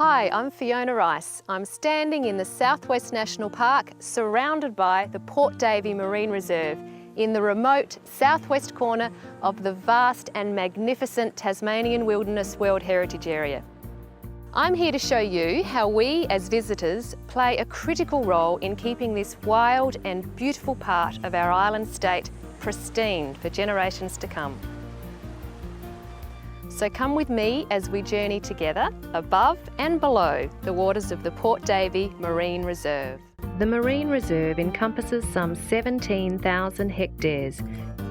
Hi, I'm Fiona Rice. I'm standing in the Southwest National Park, surrounded by the Port Davey Marine Reserve, in the remote southwest corner of the vast and magnificent Tasmanian Wilderness World Heritage Area. I'm here to show you how we, as visitors, play a critical role in keeping this wild and beautiful part of our island state pristine for generations to come. So come with me as we journey together above and below the waters of the Port Davey Marine Reserve. The Marine Reserve encompasses some 17,000 hectares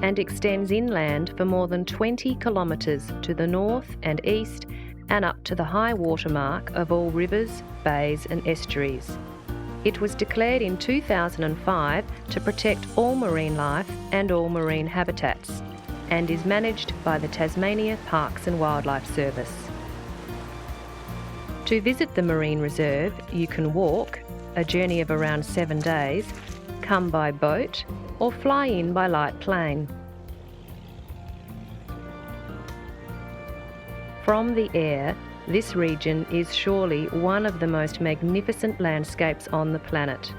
and extends inland for more than 20 kilometres to the north and east and up to the high water mark of all rivers, bays and estuaries. It was declared in 2005 to protect all marine life and all marine habitats, and is managed by the Tasmania Parks and Wildlife Service. To visit the Marine Reserve, you can walk, a journey of around 7 days, come by boat, or fly in by light plane. From the air, this region is surely one of the most magnificent landscapes on the planet.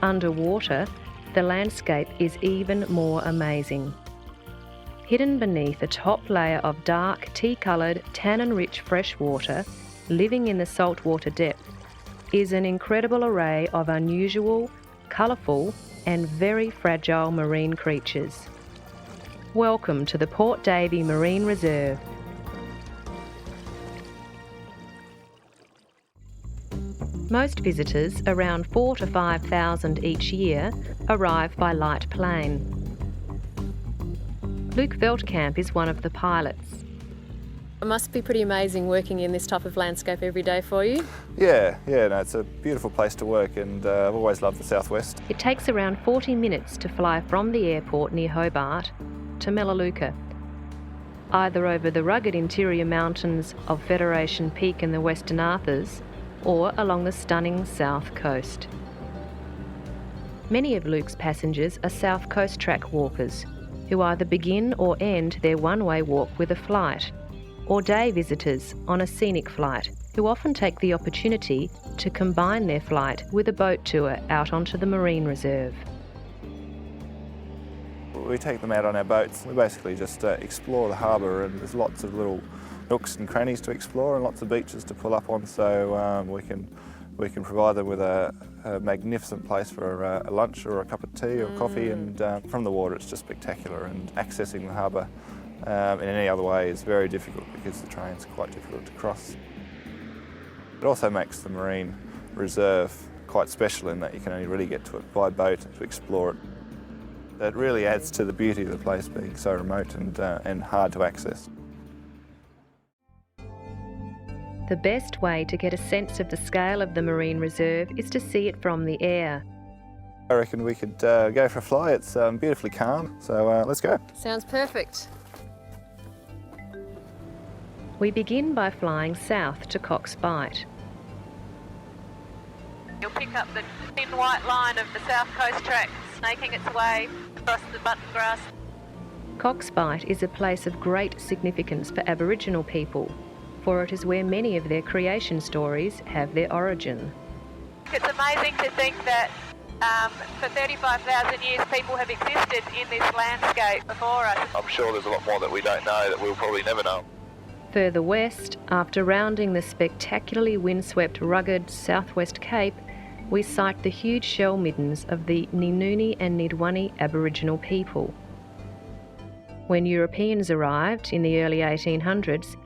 Underwater, the landscape is even more amazing. Hidden beneath a top layer of dark, tea-coloured, tannin-rich fresh water, living in the saltwater depth, is an incredible array of unusual, colourful and very fragile marine creatures. Welcome to the Port Davey Marine Reserve. Most visitors, around 4,000 to 5,000 each year, arrive by light plane. Luke Veldkamp is one of the pilots. It must be pretty amazing working in this type of landscape every day for you. Yeah, no, it's a beautiful place to work, and I've always loved the southwest. It takes around 40 minutes to fly from the airport near Hobart to Melaleuca, either over the rugged interior mountains of Federation Peak in the Western Arthurs or along the stunning south coast. Many of Luke's passengers are South Coast track walkers, who either begin or end their one-way walk with a flight, or day visitors on a scenic flight who often take the opportunity to combine their flight with a boat tour out onto the Marine Reserve. We take them out on our boats. We basically just explore the harbour, and there's lots of little nooks and crannies to explore and lots of beaches to pull up on, so we can provide them with a magnificent place for a lunch or a cup of tea or coffee, and from the water it's just spectacular, and accessing the harbour in any other way is very difficult because the train's quite difficult to cross. It also makes the Marine Reserve quite special in that you can only really get to it by boat to explore it. It really adds to the beauty of the place being so remote and hard to access. The best way to get a sense of the scale of the Marine Reserve is to see it from the air. I reckon we could go for a fly. It's beautifully calm, so let's go. Sounds perfect. We begin by flying south to Cox Bight. You'll pick up the thin white line of the South Coast track, snaking its way across the button grass. Cox Bight is a place of great significance for Aboriginal people, for it is where many of their creation stories have their origin. It's amazing to think that for 35,000 years people have existed in this landscape before us. I'm sure there's a lot more that we don't know that we'll probably never know. Further west, after rounding the spectacularly windswept, rugged southwest cape, we sight the huge shell middens of the Ninuni and Nidwani Aboriginal people. When Europeans arrived in the early 1800s,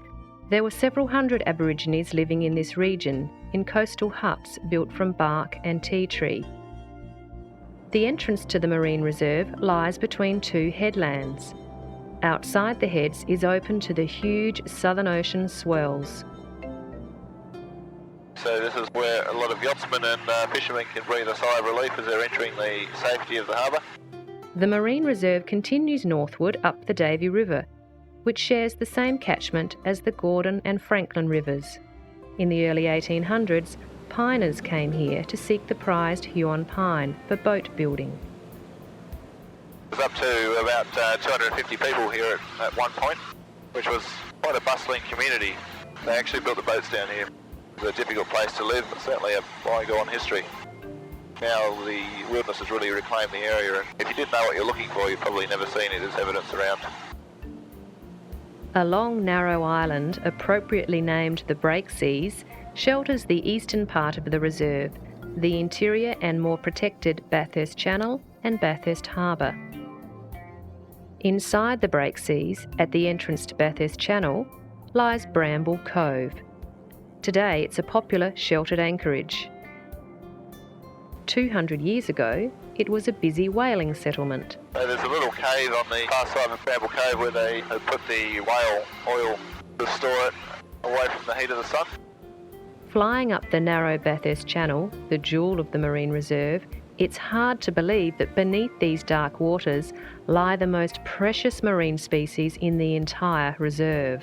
there were several hundred Aborigines living in this region in coastal huts built from bark and tea tree. The entrance to the Marine Reserve lies between two headlands. Outside the heads is open to the huge Southern Ocean swells. So this is where a lot of yachtsmen and fishermen can breathe a sigh of relief as they're entering the safety of the harbour. The Marine Reserve continues northward up the Davey River, which shares the same catchment as the Gordon and Franklin rivers. In the early 1800s, piners came here to seek the prized Huon pine for boat building. There's up to about 250 people here at one point, which was quite a bustling community. They actually built the boats down here. It's a difficult place to live, but certainly a bygone history. Now the wilderness has really reclaimed the area, and if you didn't know what you're looking for, you've probably never seen it as evidence around. A long, narrow island, appropriately named the Breakseas, shelters the eastern part of the reserve, the interior and more protected Bathurst Channel and Bathurst Harbour. Inside the Breakseas, at the entrance to Bathurst Channel, lies Bramble Cove. Today it's a popular sheltered anchorage. 200 years ago, it was a busy whaling settlement. So there's a little cave on the far side of Bramble Cove where they put the whale oil to store it away from the heat of the sun. Flying up the narrow Bathurst Channel, the jewel of the Marine Reserve, it's hard to believe that beneath these dark waters lie the most precious marine species in the entire reserve.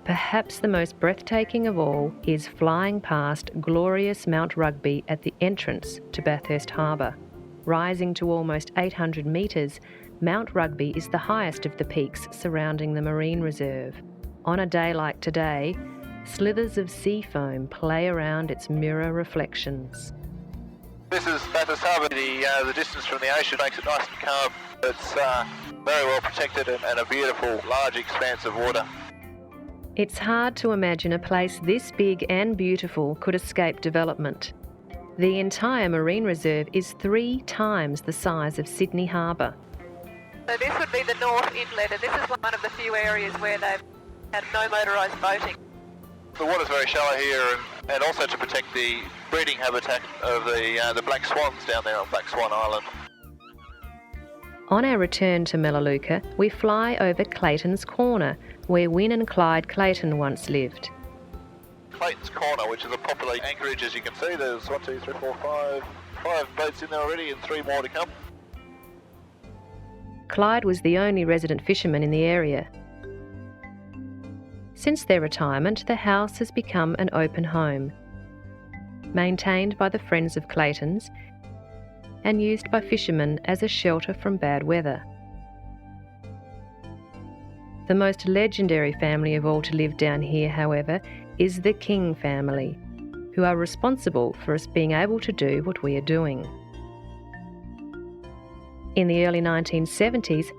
Perhaps the most breathtaking of all is flying past glorious Mount Rugby at the entrance to Bathurst Harbour. Rising to almost 800 metres, Mount Rugby is the highest of the peaks surrounding the Marine Reserve. On a day like today, slithers of sea foam play around its mirror reflections. This is Bathurst Harbour. The distance from the ocean makes it nice and calm. It's very well protected and a beautiful, large expanse of water. It's hard to imagine a place this big and beautiful could escape development. The entire Marine Reserve is 3 times the size of Sydney Harbour. So this would be the North Inlet, and this is one of the few areas where they've had no motorised boating. The water's very shallow here, and also to protect the breeding habitat of the black swans down there on Black Swan Island. On our return to Melaleuca, we fly over Clayton's Corner, where Wynne and Clyde Clayton once lived. Clayton's Corner, which is a popular anchorage, as you can see. There's 5 boats in there already and 3 more to come. Clyde was the only resident fisherman in the area. Since their retirement, the house has become an open home, maintained by the Friends of Clayton's and used by fishermen as a shelter from bad weather. The most legendary family of all to live down here, however, is the King family, who are responsible for us being able to do what we are doing. In the early 1970s,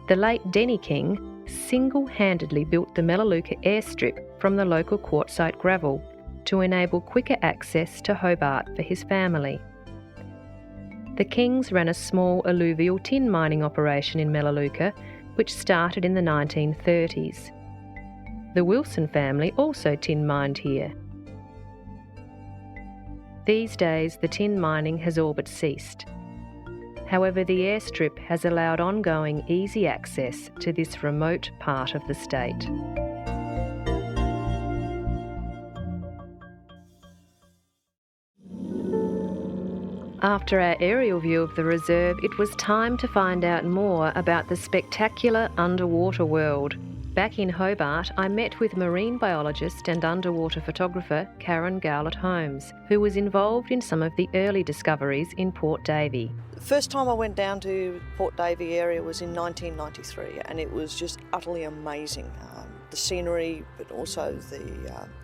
the late Denny King single-handedly built the Melaleuca airstrip from the local quartzite gravel to enable quicker access to Hobart for his family. The Kings ran a small alluvial tin mining operation in Melaleuca, which started in the 1930s. The Wilson family also tin mined here. These days, the tin mining has all but ceased. However, the airstrip has allowed ongoing easy access to this remote part of the state. After our aerial view of the reserve, it was time to find out more about the spectacular underwater world. Back in Hobart, I met with marine biologist and underwater photographer Karen Gowlett-Holmes, who was involved in some of the early discoveries in Port Davey. The first time I went down to Port Davey area was in 1993, and it was just utterly amazing. The scenery, but also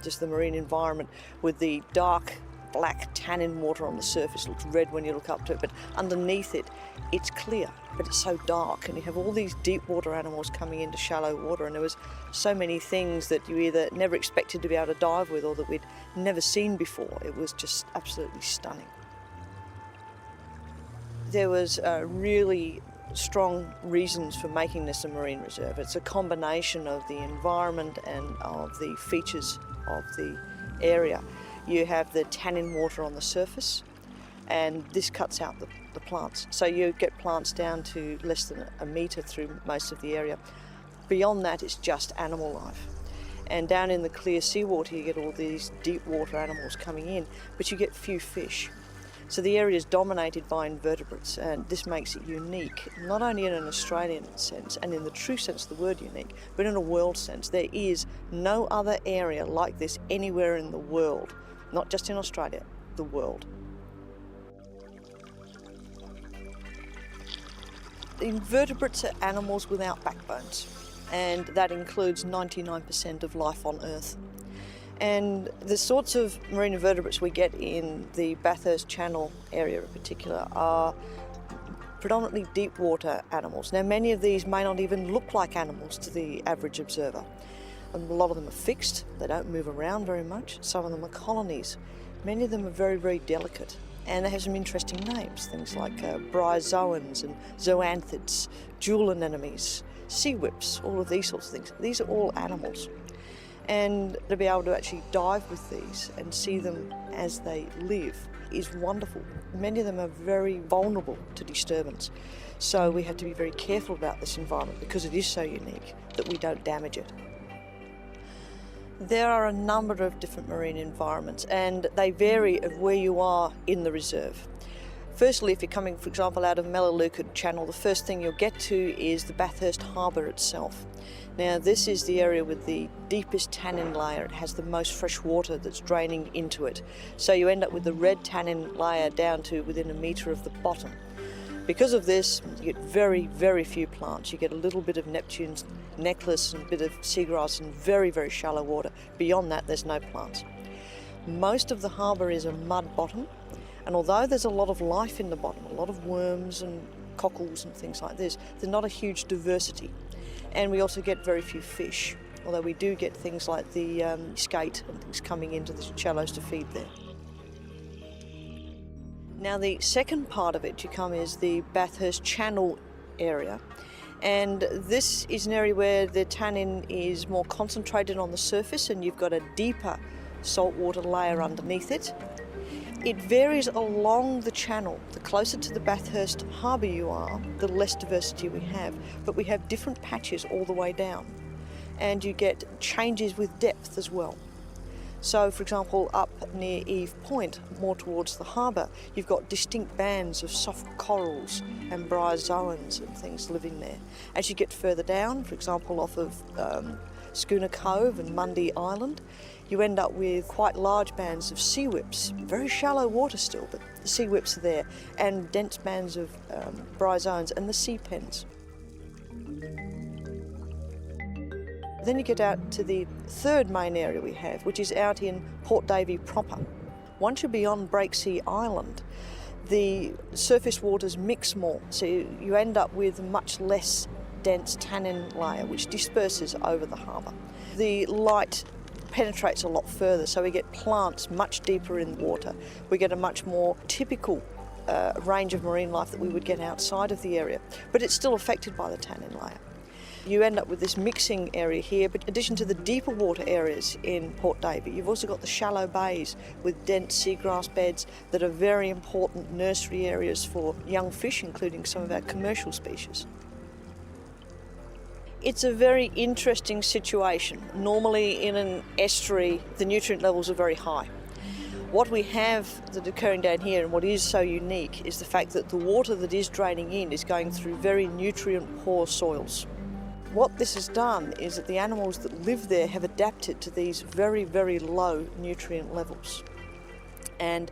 just the marine environment with the dark black tannin water on the surface. Looks red when you look up to it, but underneath it, it's clear, but it's so dark, and you have all these deep water animals coming into shallow water, and there was so many things that you either never expected to be able to dive with or that we'd never seen before. It was just absolutely stunning. There was really strong reasons for making this a marine reserve. It's a combination of the environment and of the features of the area. You have the tannin water on the surface, and this cuts out the plants. So you get plants down to less than a metre through most of the area. Beyond that, it's just animal life. And down in the clear seawater, you get all these deep water animals coming in, but you get few fish. So the area is dominated by invertebrates, and this makes it unique, not only in an Australian sense, and in the true sense of the word unique, but in a world sense. There is no other area like this anywhere in the world, not just in Australia, the world. The invertebrates are animals without backbones, and that includes 99% of life on Earth. And the sorts of marine invertebrates we get in the Bathurst Channel area in particular are predominantly deep water animals. Now, many of these may not even look like animals to the average observer. A lot of them are fixed, they don't move around very much. Some of them are colonies. Many of them are very, very delicate, and they have some interesting names, things like bryozoans and zoanthids, jewel anemones, sea whips, all of these sorts of things. These are all animals. And to be able to actually dive with these and see them as they live is wonderful. Many of them are very vulnerable to disturbance. So we have to be very careful about this environment because it is so unique that we don't damage it. There are a number of different marine environments and they vary of where you are in the reserve. Firstly, if you're coming, for example, out of Melaleuca Channel, the first thing you'll get to is the Bathurst Harbour itself. Now, this is the area with the deepest tannin layer. It has the most fresh water that's draining into it. So you end up with the red tannin layer down to within a metre of the bottom. Because of this, you get very, very few plants. You get a little bit of Neptune's necklace and a bit of seagrass and very, very shallow water. Beyond that, there's no plants. Most of the harbour is a mud bottom, and although there's a lot of life in the bottom, a lot of worms and cockles and things like this, there's not a huge diversity. And we also get very few fish, although we do get things like the skate and things coming into the shallows to feed there. Now, the second part of it you come is the Bathurst Channel area, and this is an area where the tannin is more concentrated on the surface and you've got a deeper saltwater layer underneath it. It varies along the channel. The closer to the Bathurst Harbour you are, the less diversity we have, but we have different patches all the way down, and you get changes with depth as well. So, for example, up near Eve Point, more towards the harbour, you've got distinct bands of soft corals and bryozoans and things living there. As you get further down, for example, off of Schooner Cove and Mundy Island, you end up with quite large bands of sea whips, very shallow water still, but the sea whips are there, and dense bands of bryozoans and the sea pens. Then you get out to the third main area we have, which is out in Port Davey proper. Once you're beyond Breaksea Island, the surface waters mix more, so you end up with a much less dense tannin layer, which disperses over the harbour. The light penetrates a lot further, so we get plants much deeper in the water. We get a much more typical range of marine life that we would get outside of the area, but it's still affected by the tannin layer. You end up with this mixing area here, but in addition to the deeper water areas in Port Davey, you've also got the shallow bays with dense seagrass beds that are very important nursery areas for young fish, including some of our commercial species. It's a very interesting situation. Normally in an estuary, the nutrient levels are very high. What we have that's occurring down here, and what is so unique, is the fact that the water that is draining in is going through very nutrient-poor soils. What this has done is that the animals that live there have adapted to these very, very low nutrient levels. And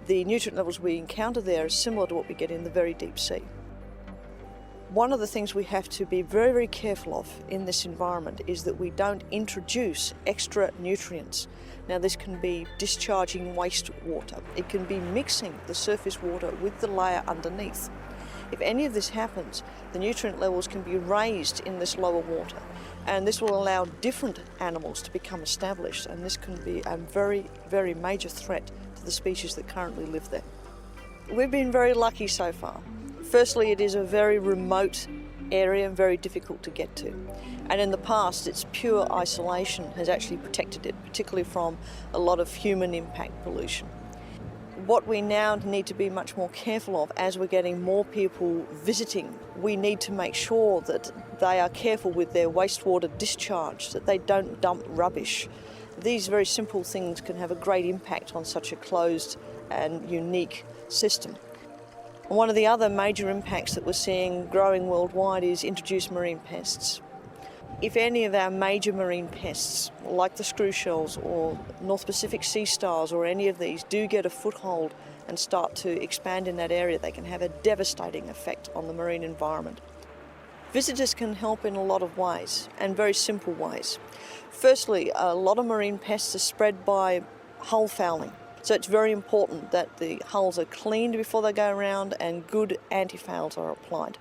the nutrient levels we encounter there are similar to what we get in the very deep sea. One of the things we have to be very, very careful of in this environment is that we don't introduce extra nutrients. Now, this can be discharging wastewater. It can be mixing the surface water with the layer underneath. If any of this happens, the nutrient levels can be raised in this lower water, and this will allow different animals to become established, and this can be a very, very major threat to the species that currently live there. We've been very lucky so far. Firstly, it is a very remote area and very difficult to get to. And in the past, its pure isolation has actually protected it, particularly from a lot of human impact pollution. What we now need to be much more careful of as we're getting more people visiting, we need to make sure that they are careful with their wastewater discharge, that they don't dump rubbish. These very simple things can have a great impact on such a closed and unique system. And one of the other major impacts that we're seeing growing worldwide is introduced marine pests. If any of our major marine pests, like the screw shells or North Pacific sea stars or any of these, do get a foothold and start to expand in that area, they can have a devastating effect on the marine environment. Visitors can help in a lot of ways, and very simple ways. Firstly, a lot of marine pests are spread by hull fouling. So it's very important that the hulls are cleaned before they go around and good anti-fouls are applied.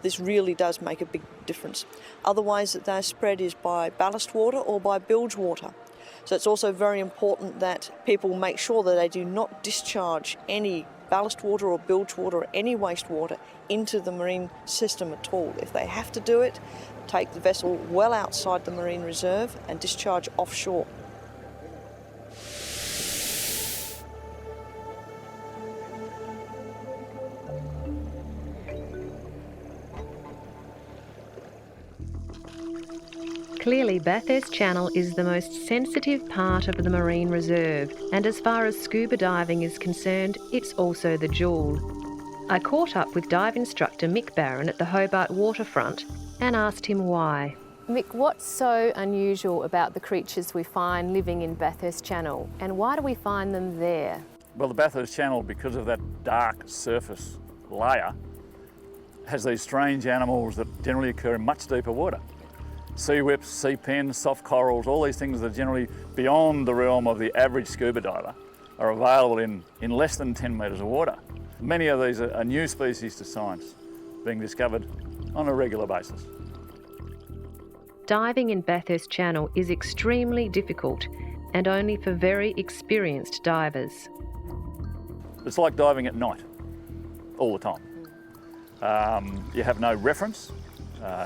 This really does make a big difference. Other ways that they're spread is by ballast water or by bilge water. So it's also very important that people make sure that they do not discharge any ballast water or bilge water or any wastewater into the marine system at all. If they have to do it, take the vessel well outside the marine reserve and discharge offshore. Clearly, Bathurst Channel is the most sensitive part of the Marine Reserve, and as far as scuba diving is concerned, it's also the jewel. I caught up with dive instructor Mick Barron at the Hobart waterfront and asked him why. Mick, what's so unusual about the creatures we find living in Bathurst Channel, and why do we find them there? Well, the Bathurst Channel, because of that dark surface layer, has these strange animals that generally occur in much deeper water. Sea whips, sea pens, soft corals, all these things that are generally beyond the realm of the average scuba diver are available in less than 10 metres of water. Many of these are new species to science, being discovered on a regular basis. Diving in Bathurst Channel is extremely difficult and only for very experienced divers. It's like diving at night, all the time. You have no reference.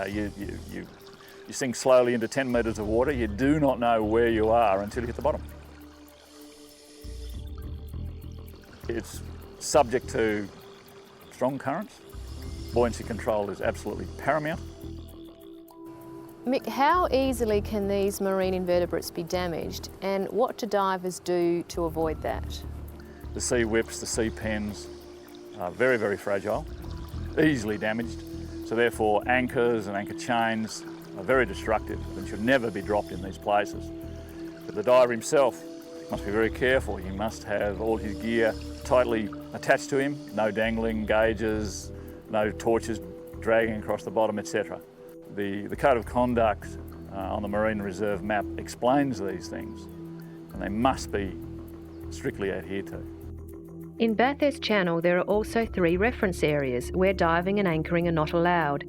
You sink slowly into 10 metres of water. You do not know where you are until you hit the bottom. It's subject to strong currents. Buoyancy control is absolutely paramount. Mick, how easily can these marine invertebrates be damaged, and what do divers do to avoid that? The sea whips, the sea pens are very, very fragile, easily damaged. So therefore anchors and anchor chains are very destructive and should never be dropped in these places. But the diver himself must be very careful. He must have all his gear tightly attached to him, no dangling gauges, no torches dragging across the bottom, etc. The code of conduct on the Marine Reserve map explains these things, and they must be strictly adhered to. In Bathurst Channel, there are also 3 reference areas where diving and anchoring are not allowed.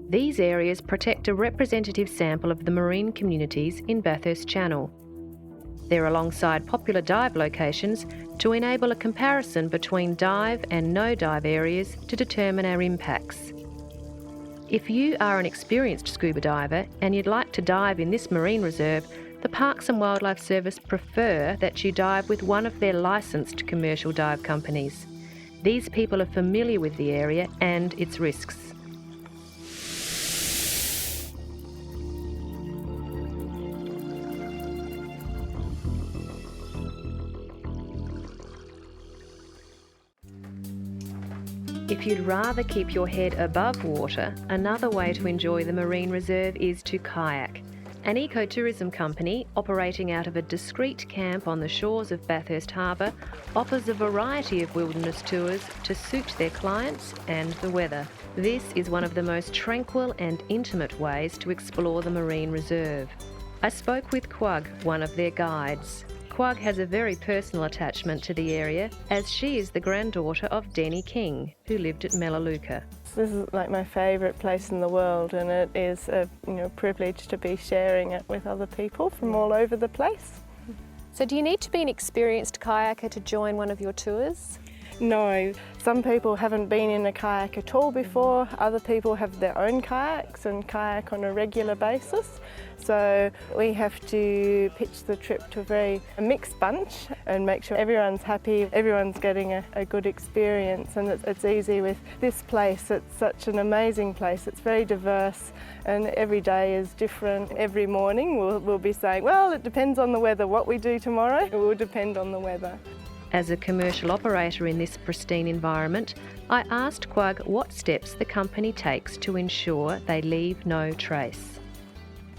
These areas protect a representative sample of the marine communities in Bathurst Channel. They're alongside popular dive locations to enable a comparison between dive and no-dive areas to determine our impacts. If you are an experienced scuba diver and you'd like to dive in this marine reserve, the Parks and Wildlife Service prefer that you dive with one of their licensed commercial dive companies. These people are familiar with the area and its risks. If you'd rather keep your head above water, another way to enjoy the marine reserve is to kayak. An ecotourism company operating out of a discreet camp on the shores of Bathurst Harbour offers a variety of wilderness tours to suit their clients and the weather. This is one of the most tranquil and intimate ways to explore the marine reserve. I spoke with Quag, one of their guides. Quag has a very personal attachment to the area, as she is the granddaughter of Denny King, who lived at Melaleuca. This is like my favourite place in the world, and it is a privilege to be sharing it with other people from all over the place. So do you need to be an experienced kayaker to join one of your tours? No, some people haven't been in a kayak at all before. Other people have their own kayaks and kayak on a regular basis. So we have to pitch the trip to a very mixed bunch and make sure everyone's happy, everyone's getting a good experience, and it's easy with this place. It's such an amazing place. It's very diverse and every day is different. Every morning we'll be saying, well, it depends on the weather. What we do tomorrow, it will depend on the weather. As a commercial operator in this pristine environment, I asked Quag what steps the company takes to ensure they leave no trace.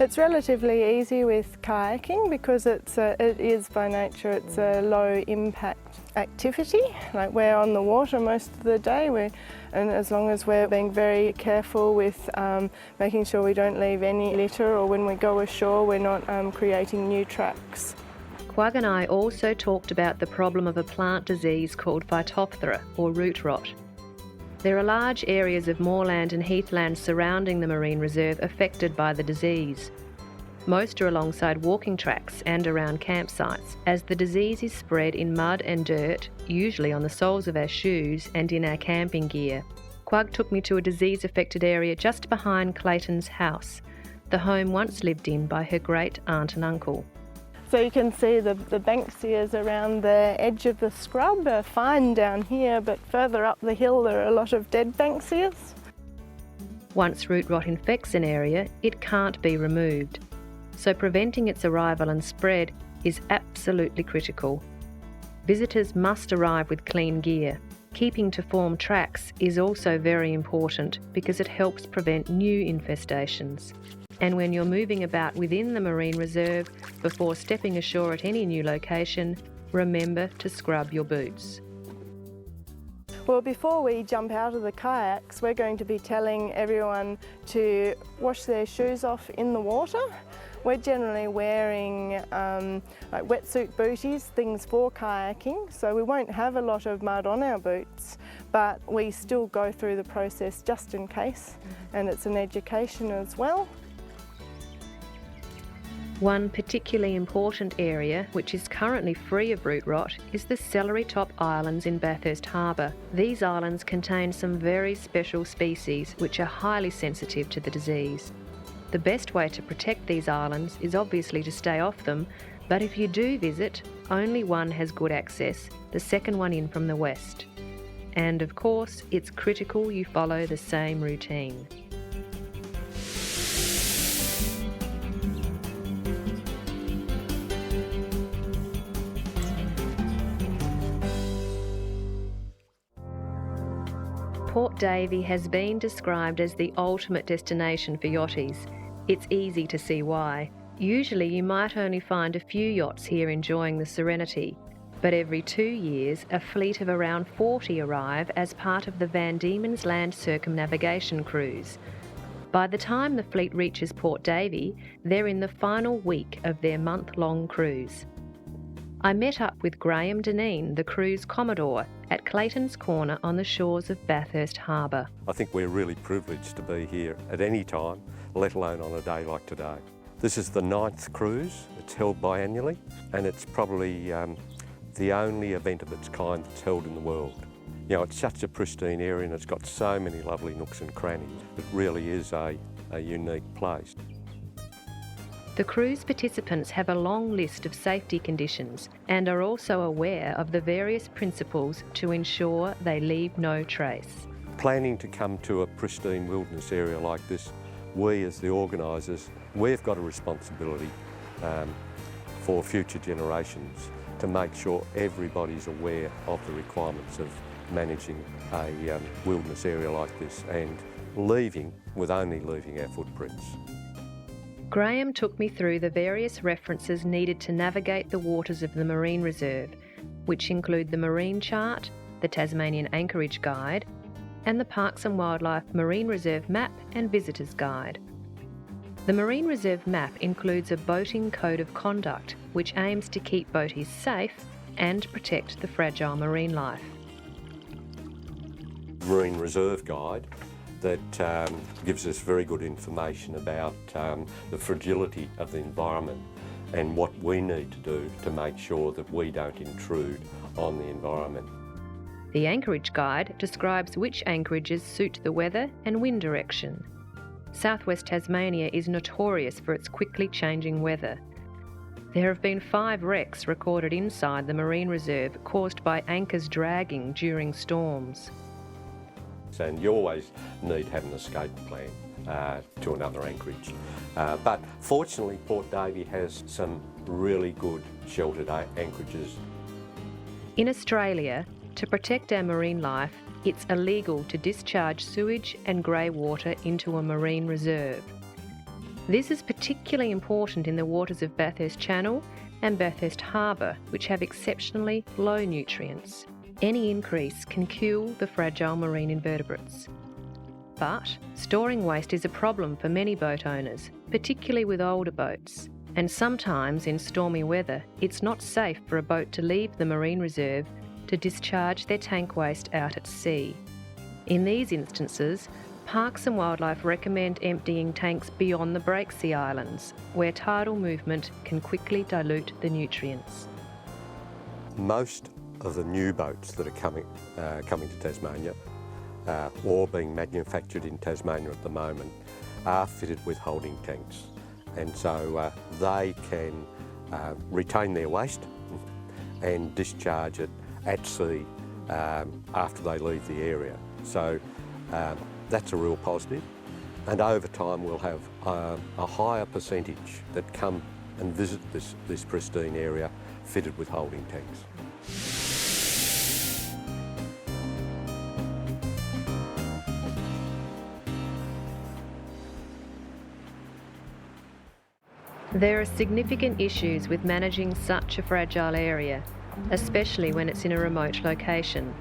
It's relatively easy with kayaking because it is by nature, it's a low impact activity. Like, we're on the water most of the day, and as long as we're being very careful with making sure we don't leave any litter, or when we go ashore we're not creating new tracks. Quag and I also talked about the problem of a plant disease called Phytophthora, or root rot. There are large areas of moorland and heathland surrounding the marine reserve affected by the disease. Most are alongside walking tracks and around campsites, as the disease is spread in mud and dirt, usually on the soles of our shoes and in our camping gear. Quag took me to a disease-affected area just behind Clayton's house, the home once lived in by her great aunt and uncle. So you can see the banksias around the edge of the scrub are fine down here, but further up the hill there are a lot of dead banksias. Once root rot infects an area, it can't be removed. So preventing its arrival and spread is absolutely critical. Visitors must arrive with clean gear. Keeping to form tracks is also very important because it helps prevent new infestations. And when you're moving about within the marine reserve, before stepping ashore at any new location, remember to scrub your boots. Well, before we jump out of the kayaks, we're going to be telling everyone to wash their shoes off in the water. We're generally wearing like wetsuit booties, things for kayaking, so we won't have a lot of mud on our boots, but we still go through the process just in case, and it's an education as well. One particularly important area, which is currently free of root rot, is the Celery Top Islands in Bathurst Harbour. These islands contain some very special species which are highly sensitive to the disease. The best way to protect these islands is obviously to stay off them, but if you do visit, only one has good access, the second one in from the west. And of course, it's critical you follow the same routine. Port Davey has been described as the ultimate destination for yachties. It's easy to see why. Usually you might only find a few yachts here enjoying the serenity, but every 2 years a fleet of around 40 arrive as part of the Van Diemen's Land circumnavigation cruise. By the time the fleet reaches Port Davey, they're in the final week of their month-long cruise. I met up with Graham Deneen, the cruise commodore, at Clayton's Corner on the shores of Bathurst Harbour. I think we're really privileged to be here at any time, let alone on a day like today. This is the 9th cruise. It's held biannually, and it's probably the only event of its kind that's held in the world. You know, it's such a pristine area and it's got so many lovely nooks and crannies. It really is a unique place. The cruise participants have a long list of safety conditions and are also aware of the various principles to ensure they leave no trace. Planning to come to a pristine wilderness area like this, we as the organisers, we've got a responsibility for future generations to make sure everybody's aware of the requirements of managing a wilderness area like this and leaving with only leaving our footprints. Graham took me through the various references needed to navigate the waters of the Marine Reserve, which include the Marine Chart, the Tasmanian Anchorage Guide, and the Parks and Wildlife Marine Reserve Map and Visitors Guide. The Marine Reserve Map includes a boating code of conduct, which aims to keep boaties safe and protect the fragile marine life. Marine Reserve Guide that gives us very good information about the fragility of the environment and what we need to do to make sure that we don't intrude on the environment. The Anchorage Guide describes which anchorages suit the weather and wind direction. Southwest Tasmania is notorious for its quickly changing weather. There have been 5 wrecks recorded inside the Marine Reserve caused by anchors dragging during storms. And you always need to have an escape plan to another anchorage. But fortunately, Port Davey has some really good sheltered anchorages. In Australia, to protect our marine life, it's illegal to discharge sewage and grey water into a marine reserve. This is particularly important in the waters of Bathurst Channel and Bathurst Harbour, which have exceptionally low nutrients. Any increase can kill the fragile marine invertebrates. But storing waste is a problem for many boat owners, particularly with older boats. And sometimes in stormy weather, it's not safe for a boat to leave the marine reserve to discharge their tank waste out at sea. In these instances, Parks and Wildlife recommend emptying tanks beyond the Breaksea Islands, where tidal movement can quickly dilute the nutrients. Most of the new boats that are coming to Tasmania or being manufactured in Tasmania at the moment are fitted with holding tanks, and so they can retain their waste and discharge it at sea after they leave the area. So that's a real positive, and over time we'll have a higher percentage that come and visit this pristine area fitted with holding tanks. There are significant issues with managing such a fragile area, especially when it's in a remote location.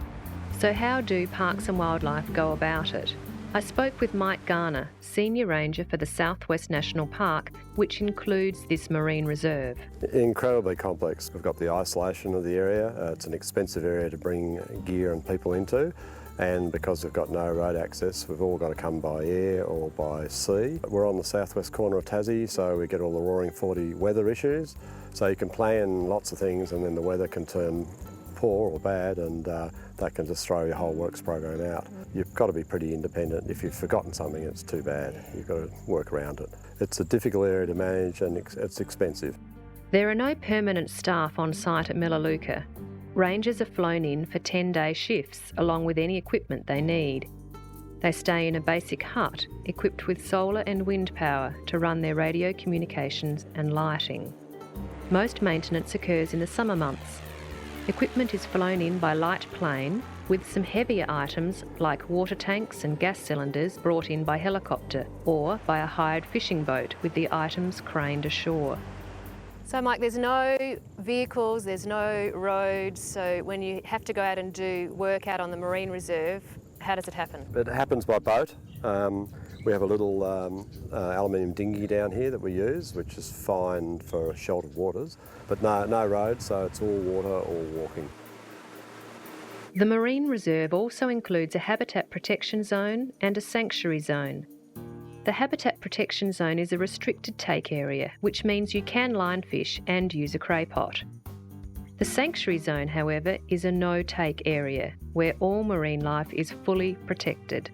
So how do Parks and Wildlife go about it? I spoke with Mike Garner, Senior Ranger for the Southwest National Park, which includes this marine reserve. Incredibly complex. We've got the isolation of the area. It's an expensive area to bring gear and people into, and because we've got no road access, we've all got to come by air or by sea. We're on the southwest corner of Tassie, so we get all the roaring 40 weather issues. So you can plan lots of things and then the weather can turn poor or bad, and that can just throw your whole works program out. You've got to be pretty independent. If you've forgotten something, it's too bad. You've got to work around it. It's a difficult area to manage and it's expensive. There are no permanent staff on site at Melaleuca. Rangers are flown in for 10-day shifts along with any equipment they need. They stay in a basic hut equipped with solar and wind power to run their radio communications and lighting. Most maintenance occurs in the summer months. Equipment is flown in by light plane, with some heavier items like water tanks and gas cylinders brought in by helicopter or by a hired fishing boat with the items craned ashore. So Mike, there's no vehicles, there's no roads, so when you have to go out and do work out on the marine reserve, how does it happen? It happens by boat. We have a little aluminium dinghy down here that we use, which is fine for sheltered waters, but no roads, so it's all water or walking. The marine reserve also includes a habitat protection zone and a sanctuary zone. The habitat protection zone is a restricted take area, which means you can line fish and use a cray pot. The sanctuary zone, however, is a no-take area where all marine life is fully protected.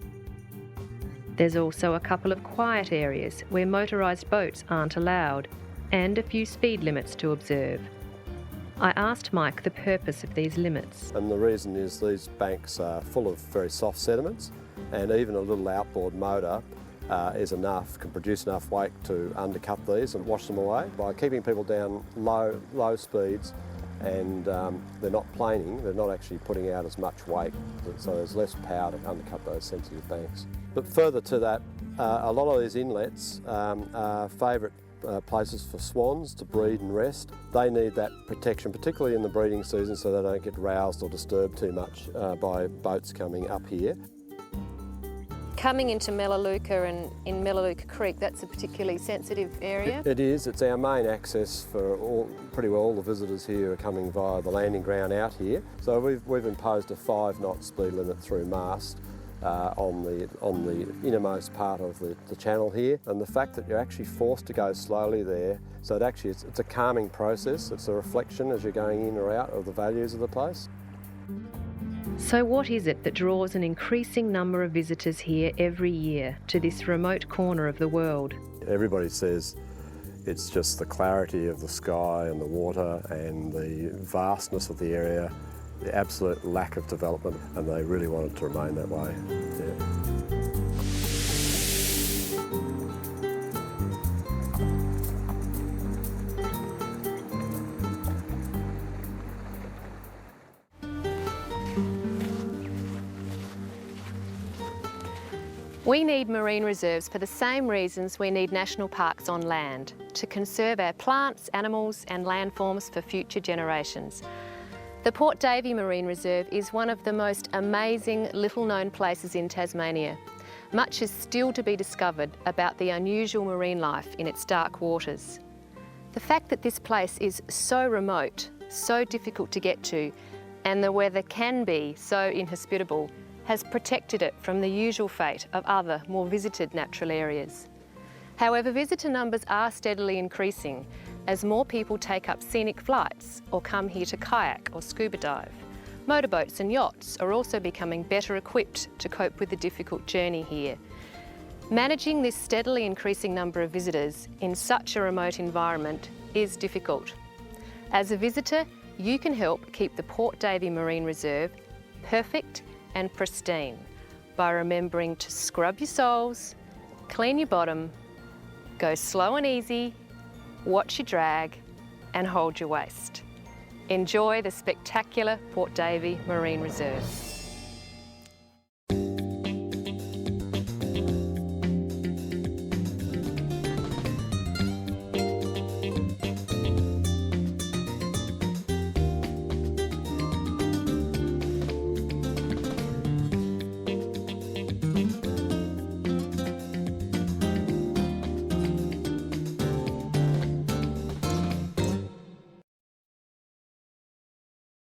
There's also a couple of quiet areas where motorised boats aren't allowed, and a few speed limits to observe. I asked Mike the purpose of these limits. And the reason is these banks are full of very soft sediments, and even a little outboard motor can produce enough weight to undercut these and wash them away. By keeping people down low speeds, and they're not planing, they're not actually putting out as much weight, so there's less power to undercut those sensitive banks. But further to that, a lot of these inlets are favourite places for swans to breed and rest. They need that protection, particularly in the breeding season, so they don't get roused or disturbed too much by boats coming up here. Coming into Melaleuca and in Melaleuca Creek, that's a particularly sensitive area? It is. It's our main access for pretty well all the visitors here are coming via the landing ground out here. So we've imposed a 5-knot speed limit through mast on the innermost part of the channel here, and the fact that you're actually forced to go slowly there, so it's a calming process. It's a reflection as you're going in or out of the values of the place. So what is it that draws an increasing number of visitors here every year to this remote corner of the world? Everybody says it's just the clarity of the sky and the water and the vastness of the area, the absolute lack of development, and they really want it to remain that way. Yeah. We need marine reserves for the same reasons we need national parks on land, to conserve our plants, animals and landforms for future generations. The Port Davey Marine Reserve is one of the most amazing little-known places in Tasmania. Much is still to be discovered about the unusual marine life in its dark waters. The fact that this place is so remote, so difficult to get to, and the weather can be so inhospitable, has protected it from the usual fate of other, more visited natural areas. However, visitor numbers are steadily increasing as more people take up scenic flights or come here to kayak or scuba dive. Motorboats and yachts are also becoming better equipped to cope with the difficult journey here. Managing this steadily increasing number of visitors in such a remote environment is difficult. As a visitor, you can help keep the Port Davey Marine Reserve perfect and pristine by remembering to scrub your soles, clean your bottom, go slow and easy, watch your drag and hold your waist. Enjoy the spectacular Port Davey Marine Reserve.